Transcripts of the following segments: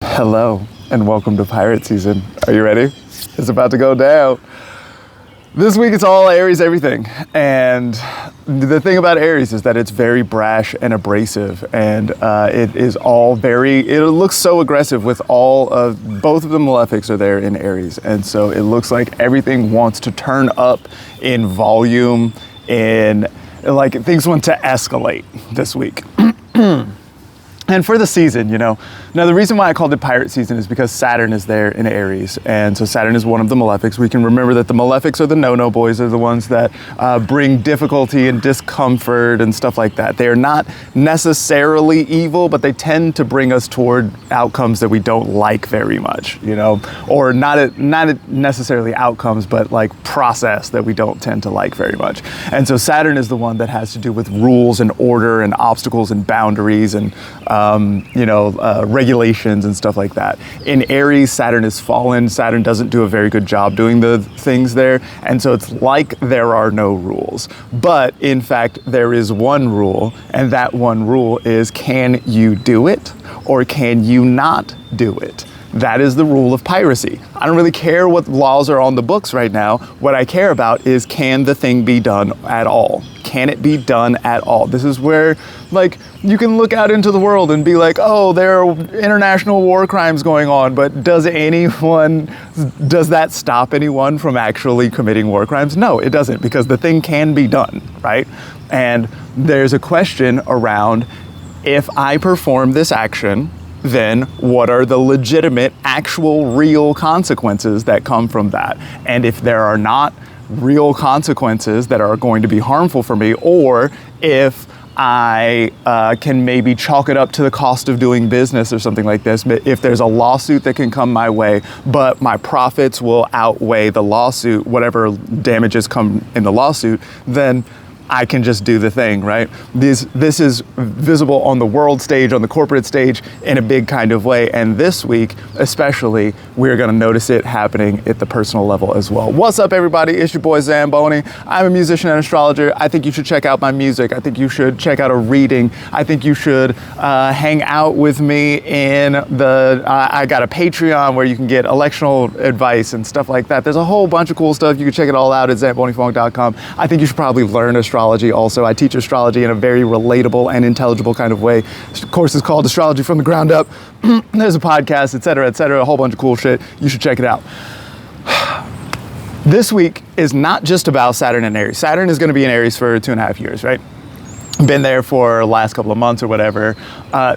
Hello, and welcome to Pirate Season. Are you ready? It's about to go down. This week it's all Aries everything. And the thing about Aries is that it's very brash and abrasive, and it looks so aggressive with both of the malefics are there in Aries. And so it looks like everything wants to turn up in volume, and like things want to escalate this week. And for the season, now the reason why I called it Pirate Season is because Saturn is there in Aries. And so Saturn is one of the malefics. We can remember that the malefics are the no-no boys, are the ones that bring difficulty and discomfort and stuff like that. They are not necessarily evil, but they tend to bring us toward outcomes that we don't like very much, or not necessarily outcomes, but like process that we don't tend to like very much. And so Saturn is the one that has to do with rules and order and obstacles and boundaries and regulations and stuff like that. In Aries, Saturn is fallen. Saturn doesn't do a very good job doing the things there. And so it's like there are no rules. But in fact, there is one rule, and that one rule is, can you do it or can you not do it? That is the rule of piracy. I don't really care what laws are on the books right now. What I care about is, can the thing be done at all? Can it be done at all? This is where, you can look out into the world and be like, oh, there are international war crimes going on, but does that stop anyone from actually committing war crimes? No, it doesn't, because the thing can be done, right? And there's a question around, if I perform this action, then what are the legitimate, actual, real consequences that come from that? And if there are not real consequences that are going to be harmful for me, or if I can maybe chalk it up to the cost of doing business or something like this, if there's a lawsuit that can come my way, but my profits will outweigh the lawsuit, whatever damages come in the lawsuit, then I can just do the thing, right? This is visible on the world stage, on the corporate stage, in a big kind of way. And this week, especially, we're gonna notice it happening at the personal level as well. What's up, everybody? It's your boy, Zamboni. I'm a musician and astrologer. I think you should check out my music. I think you should check out a reading. I think you should hang out with me in I got a Patreon where you can get electional advice and stuff like that. There's a whole bunch of cool stuff. You can check it all out at zambonifunk.com. I think you should probably learn astrology also. I teach astrology in a very relatable and intelligible kind of way. The course is called Astrology from the Ground Up. There's a podcast, etc., a whole bunch of cool shit. You should check it out. This week is not just about Saturn and Aries. Saturn is going to be in Aries for 2.5 years, right? Been there for the last couple of months or whatever.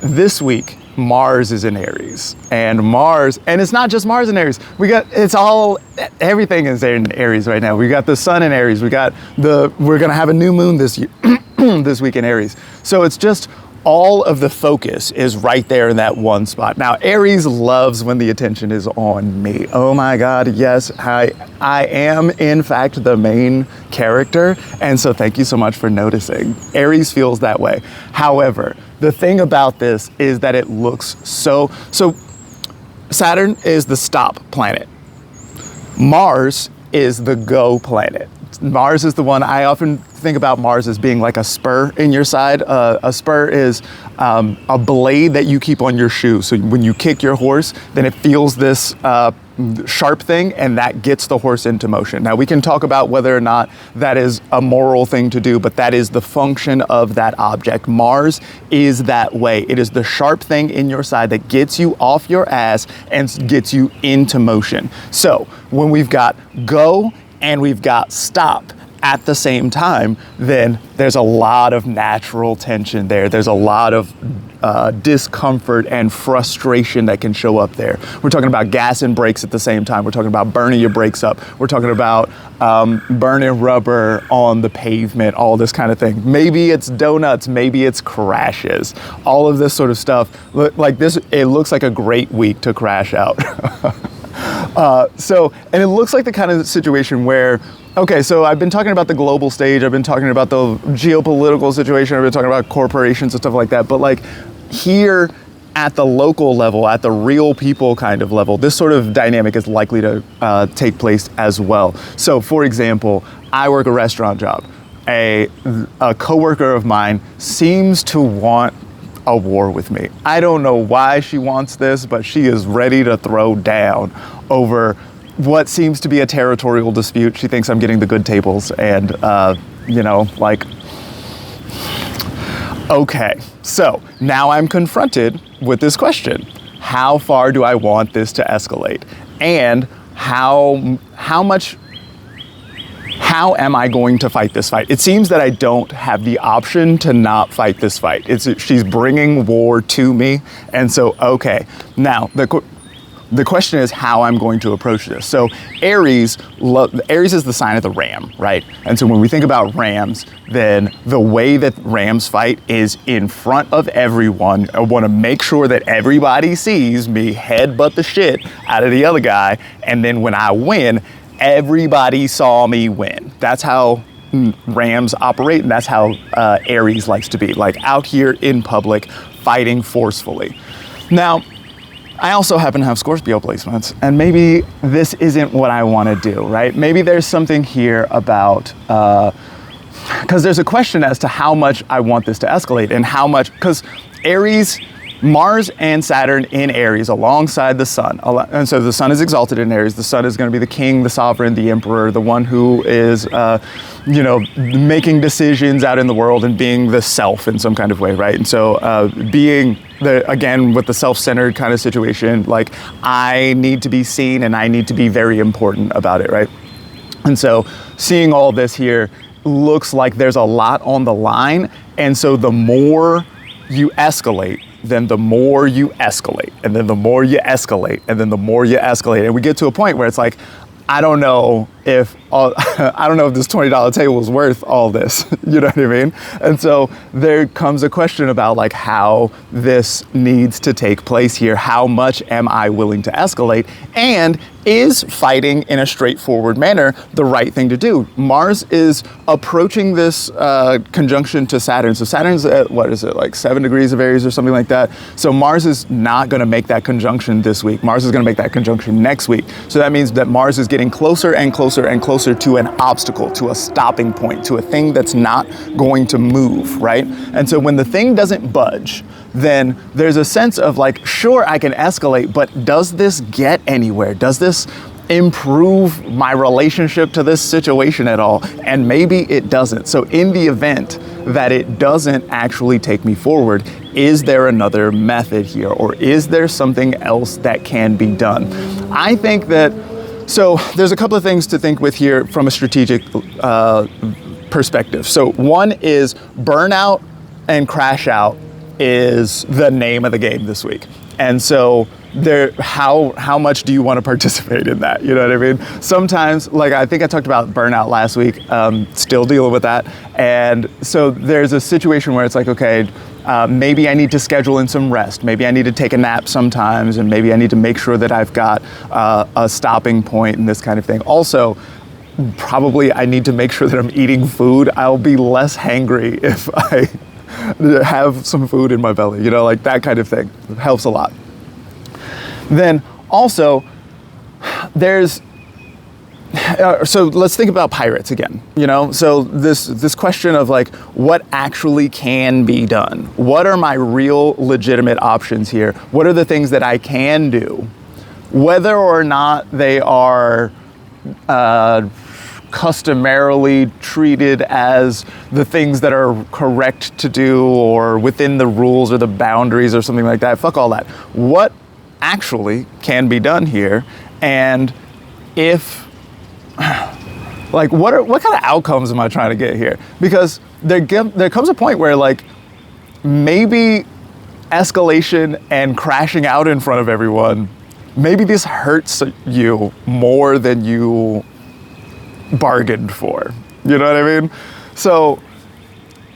This week, Mars is in Aries, and it's not just Mars in Aries. Everything is in Aries right now. We got the sun in Aries. We're gonna have a new moon this year, this week in Aries. So it's just all of the focus is right there in that one spot. Now, Aries loves when the attention is on me. Oh my God, yes, I am in fact the main character, and so thank you so much for noticing. Aries feels that way. However, the thing about this is that it looks so Saturn is the stop planet. Mars is the go planet. Mars is the one, I often think about Mars as being like a spur in your side. A spur is a blade that you keep on your shoe. So when you kick your horse, then it feels this sharp thing, and that gets the horse into motion. Now, we can talk about whether or not that is a moral thing to do, but that is the function of that object. Mars is that way. It is the sharp thing in your side that gets you off your ass and gets you into motion. So when we've got go and we've got stop at the same time, then there's a lot of natural tension there. There's a lot of discomfort and frustration that can show up there. We're talking about gas and brakes at the same time. We're talking about burning your brakes up. We're talking about burning rubber on the pavement, all this kind of thing. Maybe it's donuts, maybe it's crashes. All of this sort of stuff. Like this, it looks like a great week to crash out. And it looks like the kind of situation where, okay, so I've been talking about the global stage, I've been talking about the geopolitical situation, I've been talking about corporations and stuff like that, but like here at the local level, at the real people kind of level, this sort of dynamic is likely to take place as well. So for example, I work a restaurant job. A coworker of mine seems to want a war with me. I don't know why she wants this, but she is ready to throw down over what seems to be a territorial dispute. She thinks I'm getting the good tables, and like, okay. So now I'm confronted with this question. How far do I want this to escalate? And how am I going to fight this fight? It seems that I don't have the option to not fight this fight. She's bringing war to me. And so, okay, now the question is how I'm going to approach this. So Aries is the sign of the ram, right? And so when we think about rams, then the way that rams fight is in front of everyone. I want to make sure that everybody sees me headbutt the shit out of the other guy. And then when I win, everybody saw me win. That's how rams operate, and that's how Aries likes to be, like out here in public, fighting forcefully. Now, I also happen to have Scorpio placements, and maybe this isn't what I want to do, right? Maybe there's something here about, because there's a question as to how much I want this to escalate and how much, because Aries, Mars and Saturn in Aries alongside the sun. And so the sun is exalted in Aries. The sun is going to be the king, the sovereign, the emperor, the one who is, making decisions out in the world and being the self in some kind of way, right? And so being again, with the self-centered kind of situation, like I need to be seen and I need to be very important about it, right? And so seeing all this here looks like there's a lot on the line. And so the more you escalate, then the more you escalate, and then the more you escalate, and then the more you escalate. And we get to a point where it's like, I don't know if this $20 table is worth all this, you know what I mean? And so there comes a question about like how this needs to take place here. How much am I willing to escalate? And is fighting in a straightforward manner the right thing to do? Mars is approaching this conjunction to Saturn. So Saturn's at, what is it, like 7 degrees of Aries or something like that. So Mars is not gonna make that conjunction this week. Mars is gonna make that conjunction next week. So that means that Mars is getting closer and closer and closer to an obstacle, to a stopping point, to a thing that's not going to move, right? And so when the thing doesn't budge, then there's a sense of like, sure, I can escalate, but does this get anywhere? Does this improve my relationship to this situation at all? And maybe it doesn't. So in the event that it doesn't actually take me forward, is there another method here? Or is there something else that can be done? I think that, so there's a couple of things to think with here from a strategic perspective. So one is burnout and crash out is the name of the game this week. And so how much do you want to participate in that? You know what I mean? Sometimes, like I think I talked about burnout last week, still dealing with that. And so there's a situation where it's like, okay, maybe I need to schedule in some rest. Maybe I need to take a nap sometimes, and maybe I need to make sure that I've got a stopping point and this kind of thing. Also, probably I need to make sure that I'm eating food. I'll be less hangry if I have some food in my belly, like that kind of thing. It helps a lot. Then also, there's, so let's think about pirates again, So this question of like, what actually can be done? What are my real legitimate options here? What are the things that I can do? Whether or not they are customarily treated as the things that are correct to do or within the rules or the boundaries or something like that. Fuck all that. What actually can be done here? And if, like, what kind of outcomes am I trying to get here? Because there comes a point where like maybe escalation and crashing out in front of everyone, maybe this hurts you more than you bargained for. You know what I mean? So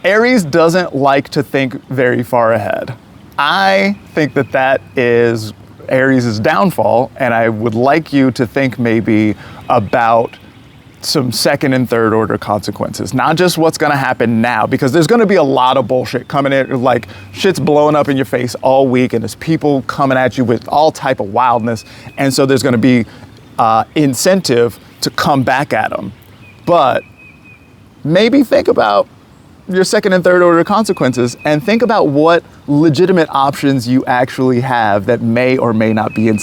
Aries doesn't like to think very far ahead. I think that is Aries' downfall, and I would like you to think maybe about some second and third order consequences, not just what's going to happen now, because there's going to be a lot of bullshit coming in, like shit's blowing up in your face all week, and there's people coming at you with all type of wildness, and so there's going to be incentive to come back at them. But maybe think about your second and third order consequences and think about what legitimate options you actually have that may or may not be in